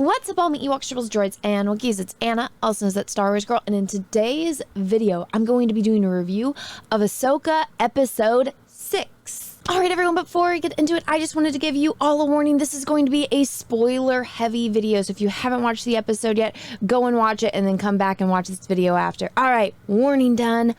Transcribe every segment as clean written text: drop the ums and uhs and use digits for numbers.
What's up, all my Ewoks, tribbles, droids, and Wookiees? It's Anna, also known as That Star Wars Girl, and in today's video, I'm going to be doing a review of Ahsoka Episode 6. Alright everyone, before I get into it, I just wanted to give you all a warning. This is going to be a spoiler-heavy video, so if you haven't watched the episode yet, go and watch it, and then come back and watch this video after. Alright, warning done.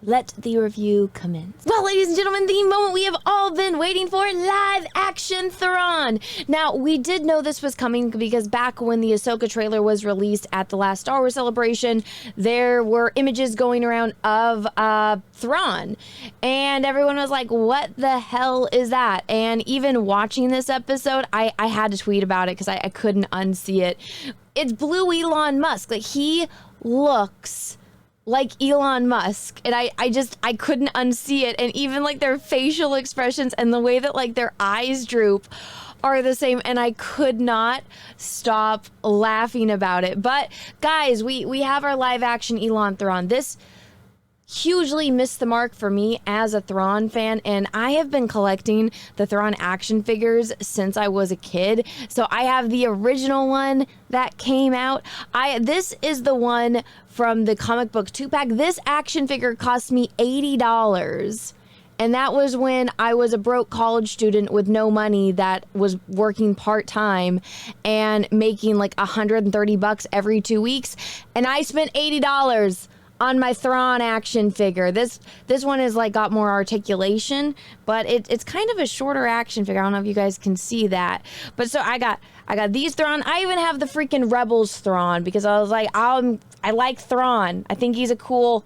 Let the review commence. Well, ladies and gentlemen, the moment we have all been waiting for, live action Thrawn. Now, we did know this was coming because back when the Ahsoka trailer was released at the last Star Wars Celebration, there were images going around of Thrawn, and everyone was like, what the hell is that? And even watching this episode, I had to tweet about it because I couldn't unsee it. It's blue Elon Musk. Like, he looks like Elon Musk, and I couldn't unsee it. And even like their facial expressions and the way that like their eyes droop are the same, and I could not stop laughing about it. But guys, we have our live action Elon Thrawn. This hugely missed the mark for me as a Thrawn fan, and I have been collecting the Thrawn action figures since I was a kid. So I have the original one that came out. This is the one from the comic book 2-pack. This action figure cost me $80. And that was when I was a broke college student with no money that was working part-time and making like $130 every 2 weeks. And I spent $80 on my Thrawn action figure. This one is like got more articulation, but it's kind of a shorter action figure. I don't know if you guys can see that. But so I got these Thrawn. I even have the freaking Rebels Thrawn because I was like, I like Thrawn. I think he's a cool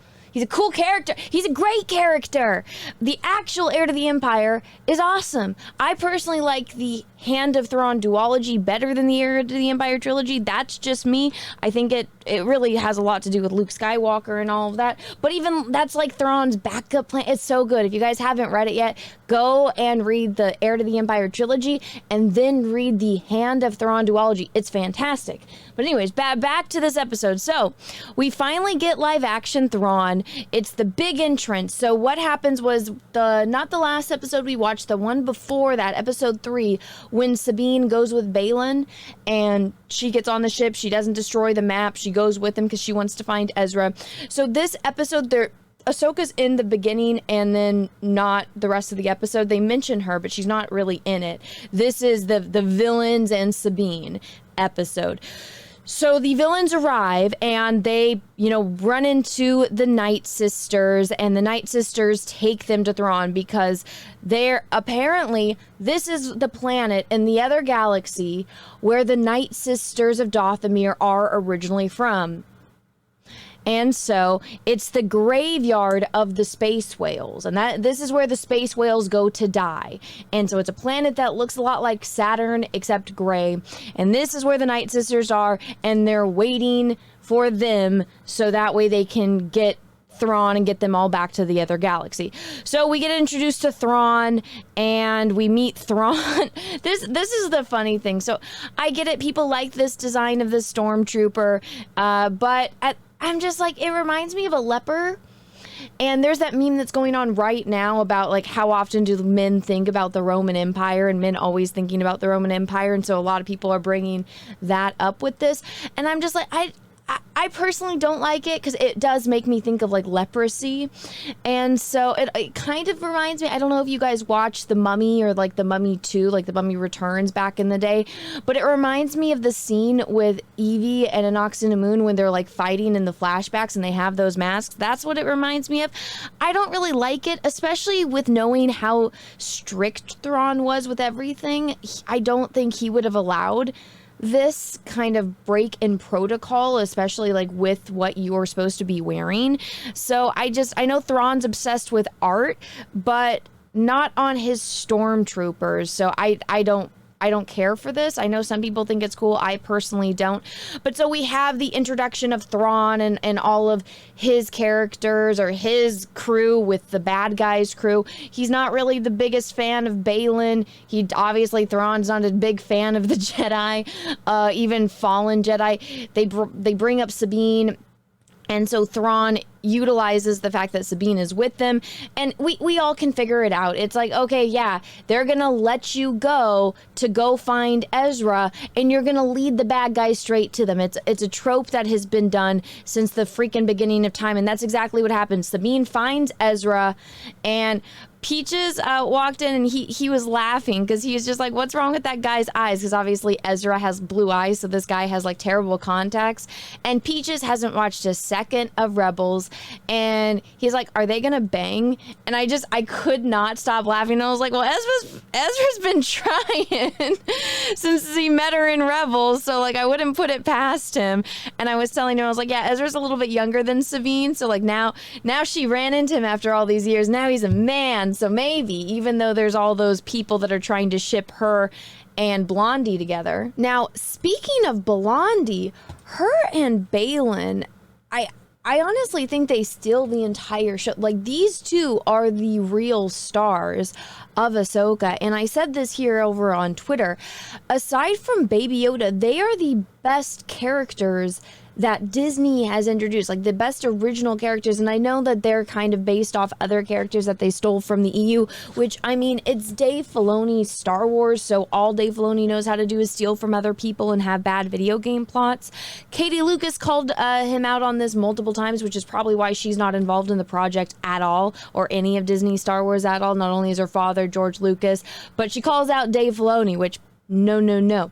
character. He's a great character. The actual Heir to the Empire is awesome. I personally like the Hand of Thrawn duology better than the Heir to the Empire trilogy. That's just me. I think it really has a lot to do with Luke Skywalker and all of that. But even that's like Thrawn's backup plan. It's so good. If you guys haven't read it yet, go and read the Heir to the Empire trilogy and then read the Hand of Thrawn duology. It's fantastic. But anyways, back to this episode. So we finally get live action Thrawn. It's the big entrance. So what happens was not the last episode we watched, the one before that, episode 3, when Sabine goes with Baylan and she gets on the ship. She doesn't destroy the map. She goes with him because she wants to find Ezra. So this episode, Ahsoka's in the beginning and then not the rest of the episode. They mention her, but she's not really in it. This is the villains and Sabine episode. So the villains arrive and they, run into the Night Sisters, and the Night Sisters take them to Thrawn because this is the planet in the other galaxy where the Night Sisters of Dathomir are originally from. And so it's the graveyard of the space whales, and this is where the space whales go to die. And so it's a planet that looks a lot like Saturn except gray. And this is where the Night Sisters are, and they're waiting for them so that way they can get Thrawn and get them all back to the other galaxy. So we get introduced to Thrawn and we meet Thrawn. This is the funny thing. So I get it, people like this design of the Stormtrooper, but I'm just like, it reminds me of a leper. And there's that meme that's going on right now about like how often do men think about the Roman Empire, and men always thinking about the Roman Empire. And so a lot of people are bringing that up with this. And I'm just like, I personally don't like it because it does make me think of like leprosy. And so it kind of reminds me, I don't know if you guys watched The Mummy or like The Mummy 2, like The Mummy Returns back in the day, but it reminds me of the scene with Evie and Inox and Moon when they're like fighting in the flashbacks and they have those masks. That's what it reminds me of. I don't really like it, especially with knowing how strict Thrawn was with everything. I don't think he would have allowed this kind of break in protocol, especially like with what you're supposed to be wearing. So I know Thrawn's obsessed with art, but not on his stormtroopers. So I don't care for this. I know some people think it's cool. I personally don't. But so we have the introduction of Thrawn and all of his characters, or his crew with the bad guys' crew. He's not really the biggest fan of Baylan. Thrawn's not a big fan of the Jedi, even fallen Jedi. They bring up Sabine. And so Thrawn utilizes the fact that Sabine is with them, and we all can figure it out. It's like, okay, yeah, they're gonna let you go to go find Ezra, and you're gonna lead the bad guys straight to them. It's a trope that has been done since the freaking beginning of time, and that's exactly what happens. Sabine finds Ezra, and Peaches walked in, and he was laughing because he was just like, what's wrong with that guy's eyes? Because obviously Ezra has blue eyes, so this guy has like terrible contacts. And Peaches hasn't watched a second of Rebels, and he's like, are they gonna bang? And I could not stop laughing. I was like, well, Ezra's been trying since he met her in Rebels, so like I wouldn't put it past him. And I was telling him, I was like, yeah, Ezra's a little bit younger than Sabine, so like now she ran into him after all these years. Now he's a man. So maybe, even though there's all those people that are trying to ship her and Blondie together. Now, speaking of Blondie, her and Baylan, I honestly think they steal the entire show. Like, these two are the real stars of Ahsoka. And I said this here over on Twitter. Aside from Baby Yoda, they are the best characters that Disney has introduced, like the best original characters. And I know that they're kind of based off other characters that they stole from the EU, which, I mean, it's Dave Filoni's Star Wars, so all Dave Filoni knows how to do is steal from other people and have bad video game plots. Katie Lucas called him out on this multiple times, which is probably why she's not involved in the project at all, or any of Disney Star Wars at all. Not only is her father George Lucas, but she calls out Dave Filoni, which no.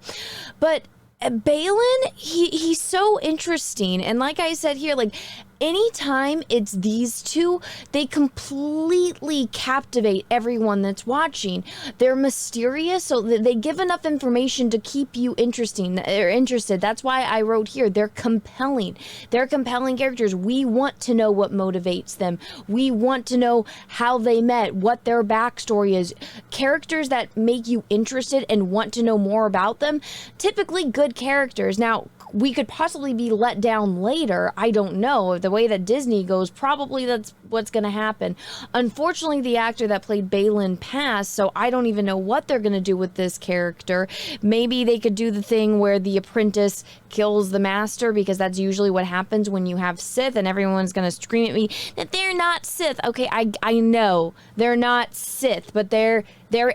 But Baylan, he's so interesting. And like I said here, like anytime it's these two, they completely captivate everyone that's watching. They're mysterious, so they give enough information to keep you interested. That's why I wrote here, they're compelling. They're compelling characters. We want to know what motivates them. We want to know how they met, what their backstory is. Characters that make you interested and want to know more about them, typically good characters. Now, we could possibly be let down later. I don't know. The way that Disney goes, probably that's what's going to happen. Unfortunately, the actor that played Baylan passed, so I don't even know what they're going to do with this character. Maybe they could do the thing where the apprentice kills the master, because that's usually what happens when you have Sith, and everyone's going to scream at me that they're not Sith. Okay, I know they're not Sith, but they're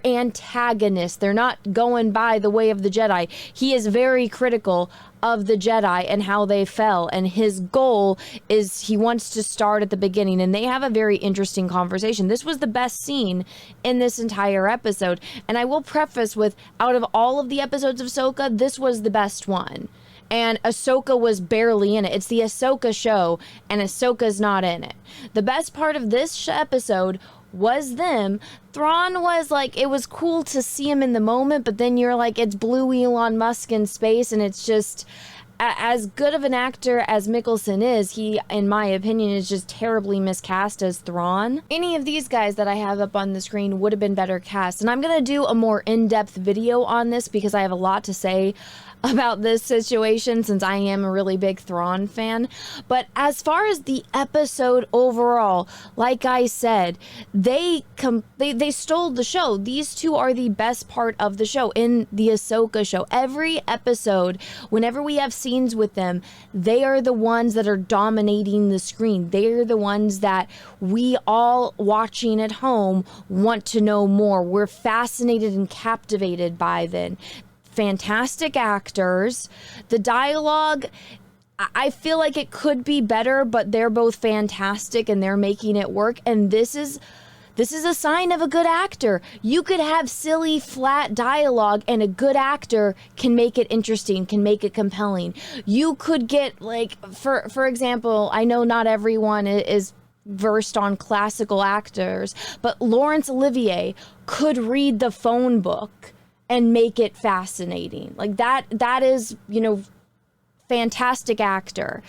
antagonists. They're not going by the way of the Jedi. He is very critical of the Jedi and how they fell, and his goal is he wants to start at the beginning, and they have a very interesting conversation. This was the best scene in this entire episode, and I will preface with, out of all of the episodes of Ahsoka, this was the best one. And Ahsoka was barely in it. It's the Ahsoka show, and Ahsoka's not in it. The best part of this episode was them. Thrawn was like, it was cool to see him in the moment, but then you're like, it's blue Elon Musk in space, and it's just, as good of an actor as Mikkelsen is, he, in my opinion, is just terribly miscast as Thrawn. Any of these guys that I have up on the screen would have been better cast, and I'm gonna do a more in-depth video on this because I have a lot to say about this situation, since I am a really big Thrawn fan. But as far as the episode overall, like I said, they stole the show. These two are the best part of the show in the Ahsoka show. Every episode, whenever we have scenes with them, they are the ones that are dominating the screen. They're the ones that we all watching at home want to know more. We're fascinated and captivated by them. Fantastic actors. The dialogue, I feel like it could be better, but they're both fantastic and they're making it work. And this is a sign of a good actor. You could have silly, flat dialogue, and a good actor can make it interesting, can make it compelling. You could get, like, for example, I know not everyone is versed on classical actors, but Laurence Olivier could read the phone book and make it fascinating. Like that is, you know, fantastic actor.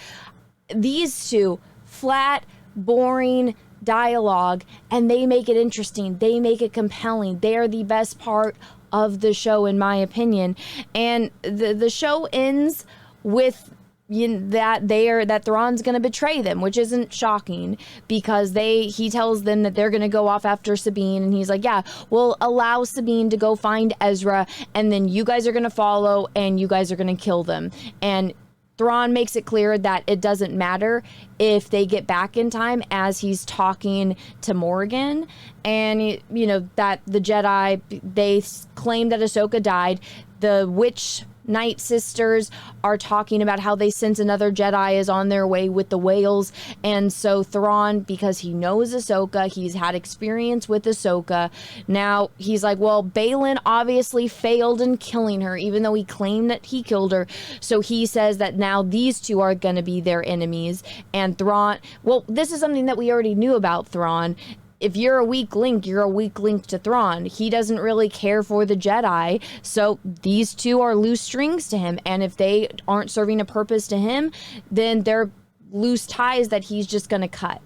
These two, flat, boring dialogue, and they make it interesting. They make it compelling. They are the best part of the show, in my opinion. And the show ends with that Thrawn's going to betray them, which isn't shocking, because he tells them that they're going to go off after Sabine, and he's like, yeah, we'll allow Sabine to go find Ezra, and then you guys are going to follow, and you guys are going to kill them. And Thrawn makes it clear that it doesn't matter if they get back in time, as he's talking to Morgan. And, you know, that the Jedi, they claim that Ahsoka died. The Witch Night Sisters are talking about how they sense another Jedi is on their way with the whales. And so Thrawn, because he knows Ahsoka, he's had experience with Ahsoka. Now he's like, well, Baylan obviously failed in killing her, even though he claimed that he killed her. So he says that now these two are going to be their enemies. And Thrawn, well, this is something that we already knew about Thrawn. If you're a weak link, you're a weak link to Thrawn. He doesn't really care for the Jedi, so these two are loose strings to him. And if they aren't serving a purpose to him, then they're loose ties that he's just going to cut.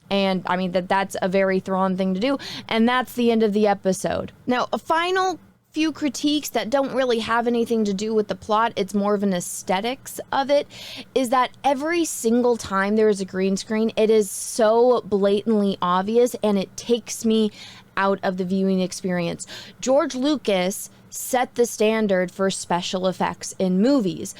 And I mean, that's a very Thrawn thing to do. And that's the end of the episode. Now, a final few critiques that don't really have anything to do with the plot, it's more of an aesthetics of it, is that every single time there is a green screen, it is so blatantly obvious and it takes me out of the viewing experience. George Lucas set the standard for special effects in movies.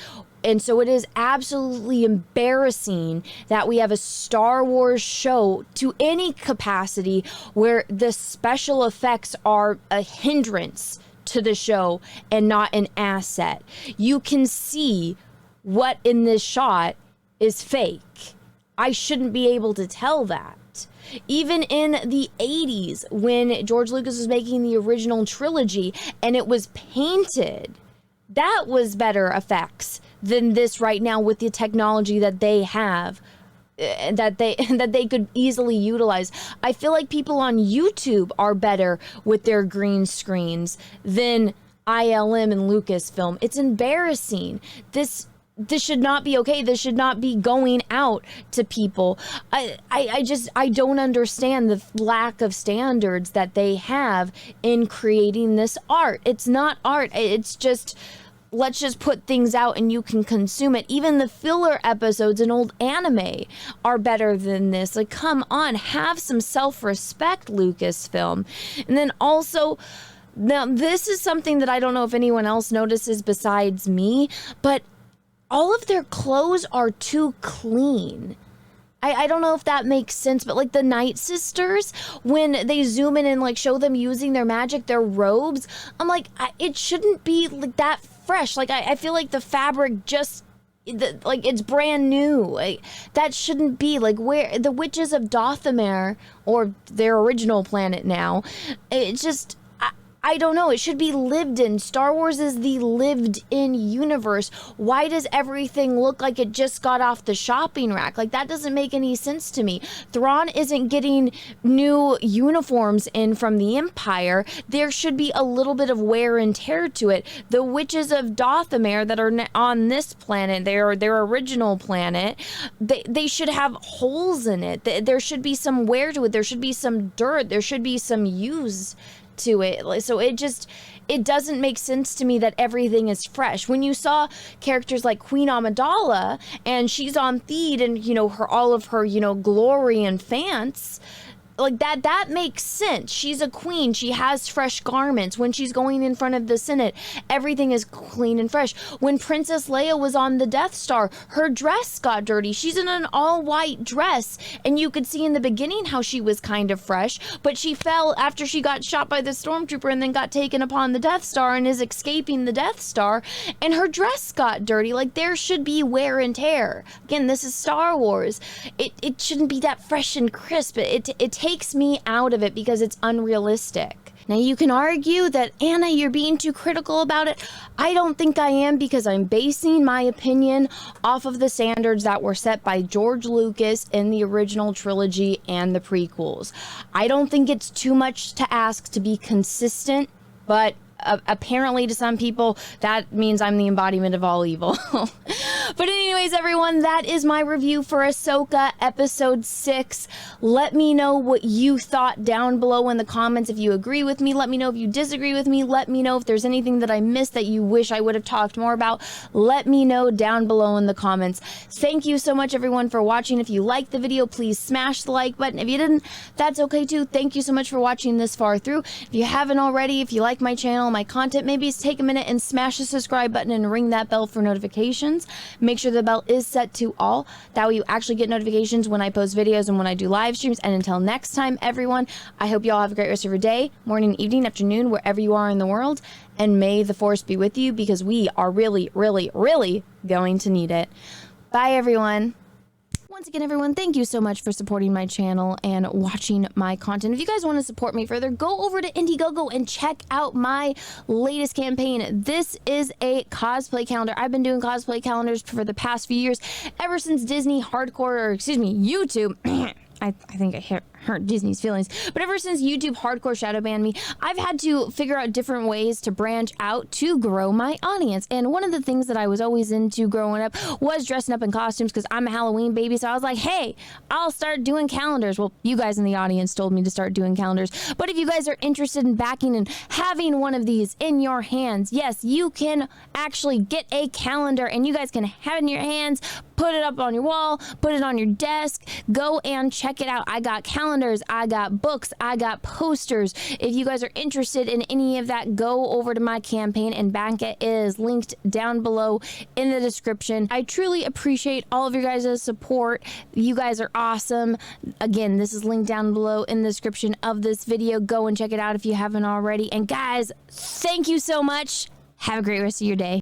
And so it is absolutely embarrassing that we have a Star Wars show to any capacity where the special effects are a hindrance to the show and not an asset. You can see what in this shot is fake. I shouldn't be able to tell that. Even in the 80s, when George Lucas was making the original trilogy and it was painted, that was better effects than this right now with the technology that they have. That they could easily utilize. I feel like people on YouTube are better with their green screens than ILM and Lucasfilm. It's embarrassing. This should not be okay. This should not be going out to people. I don't understand the lack of standards that they have in creating this art. It's not art. It's just, let's just put things out and you can consume it. Even the filler episodes in old anime are better than this. Like, come on, have some self-respect, Lucasfilm. And then also, now this is something that I don't know if anyone else notices besides me, but all of their clothes are too clean. I don't know if that makes sense, but like the Night Sisters, when they zoom in and like show them using their magic, their robes, I'm like, it shouldn't be like that fresh. Like I feel like the fabric just, like it's brand new. Like that shouldn't be like where the witches of Dothamar, or their original planet now. It's just, I don't know. It should be lived in. Star Wars is the lived in universe. Why does everything look like it just got off the shopping rack? Like, that doesn't make any sense to me. Thrawn isn't getting new uniforms in from the Empire. There should be a little bit of wear and tear to it. The witches of Dothamar that are on this planet, their original planet, they should have holes in it. There should be some wear to it. There should be some dirt. There should be some use to it. So it doesn't make sense to me that everything is fresh. When you saw characters like Queen Amidala and she's on Theed and, you know, all of her, you know, glory and fans, like that makes sense. She's a queen. She has fresh garments. When she's going in front of the Senate, everything is clean and fresh. When Princess Leia was on the Death Star, her dress got dirty. She's in an all-white dress, and you could see in the beginning how she was kind of fresh, but she fell after she got shot by the Stormtrooper and then got taken upon the Death Star and is escaping the Death Star, and her dress got dirty. Like, there should be wear and tear. Again, this is Star Wars. It shouldn't be that fresh and crisp. It takes me out of it because it's unrealistic. Now, you can argue that, Anna, you're being too critical about it. I don't think I am, because I'm basing my opinion off of the standards that were set by George Lucas in the original trilogy and the prequels. I don't think it's too much to ask to be consistent, but apparently to some people that means I'm the embodiment of all evil. But anyways, everyone, that is my review for Ahsoka episode 6. Let me know what you thought down below in the comments. If you agree with me, let me know if you disagree with me. Let me know if there's anything that I missed that you wish I would have talked more about. Let me know down below in the comments. Thank you so much, everyone, for watching. If you liked the video, please smash the like button. If you didn't, that's okay too. Thank you so much for watching this far through. If you haven't already, if you like my channel, my content, maybe take a minute and smash the subscribe button and ring that bell for notifications. Make sure the bell is set to all. That way you actually get notifications when I post videos and when I do live streams. And until next time, everyone, I hope you all have a great rest of your day, morning, evening, afternoon, wherever you are in the world. And may the force be with you, because we are really, really, really going to need it. Bye, everyone. Once again, everyone, thank you so much for supporting my channel and watching my content. If you guys want to support me further, go over to Indiegogo and check out my latest campaign. This is a cosplay calendar. I've been doing cosplay calendars for the past few years, ever since Disney YouTube. I think I hurt Disney's feelings, but ever since YouTube hardcore shadow banned me, I've had to figure out different ways to branch out to grow my audience. And one of the things that I was always into growing up was dressing up in costumes, because I'm a Halloween baby. So I was like, hey, I'll start doing calendars. Well, you guys in the audience told me to start doing calendars. But if you guys are interested in backing and having one of these in your hands, yes, you can actually get a calendar and you guys can have it in your hands, put it up on your wall, put it on your desk, go and check it out. I got calendars, I got books, I got posters. If you guys are interested in any of that, go over to my campaign and back it. It is linked down below in the description. I truly appreciate all of your guys' support. You guys are awesome. Again, this is linked down below in the description of this video. Go and check it out if you haven't already. And guys, thank you so much. Have a great rest of your day.